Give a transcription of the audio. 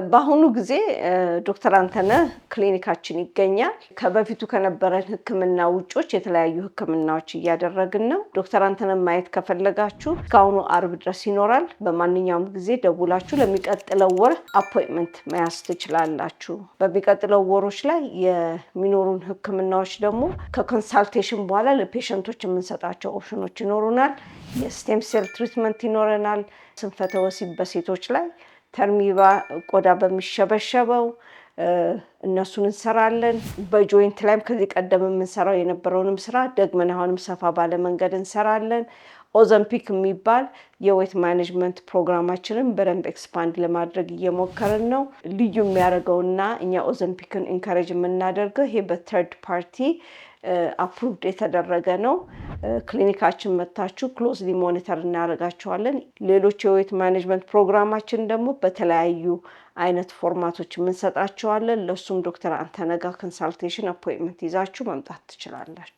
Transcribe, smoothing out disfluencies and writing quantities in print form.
በአሁኑ ጊዜ ዶክተር አንተነህ ክሊኒካችን ይገኛል። ከበፊቱ ከነበረን ህክምና ውጮች የተለያዩ ህክምናዎች እያደረግን ነው። ዶክተር አንተነህ ማየት ከፈለጋችሁ እስካሁኑ አርብ ድረስ ይኖራል። በማንኛውም ጊዜ ደውላችሁ ለሚቀጥለው ወር አፖይንትመንት መያዝ ትችላላችሁ። በሚቀጥለው ወሮች ላይ የሚኖሩን ህክምናዎች ደግሞ ከኮንሳልቴሽን በኋላ ለፔሸንቶች የምንሰጣቸው ኦፕሽኖች ይኖሩናል። የስቴም ሴል ትሪትመንት ይኖረናል። ስንፈተ ወሲብ በሴቶች ላይ ተርሚባ ቆዳ በሚሸበሸበው እነሱን እንሰራለን። በጆይንት ላይም ከዚህ ቀደም የምንሰራው የነበረውንም ስራ ደግመን አሁንም ሰፋ ባለ መንገድ እንሰራለን። ኦዘምፒክ የሚባል የዌት ማኔጅመንት ፕሮግራማችንን በደንብ ኤክስፓንድ ለማድረግ እየሞከርን ነው። ልዩ የሚያደርገውና እኛ ኦዘምፒክን ኢንካሬጅ የምናደርገው ይሄ በተርድ ፓርቲ አፕሩቭድ የተደረገ ነው። ክሊኒካችን መታችሁ ክሎዝሊ ሞኒተር እናደርጋቸዋለን። ሌሎች የዌት ማኔጅመንት ፕሮግራማችን ደግሞ በተለያዩ አይነት ፎርማቶች የምንሰጣቸዋለን። ለሱም ዶክተር አንተነህ ጋር ኮንሳልቴሽን አፖይንትመንት ይዛችሁ መምጣት ትችላላችሁ።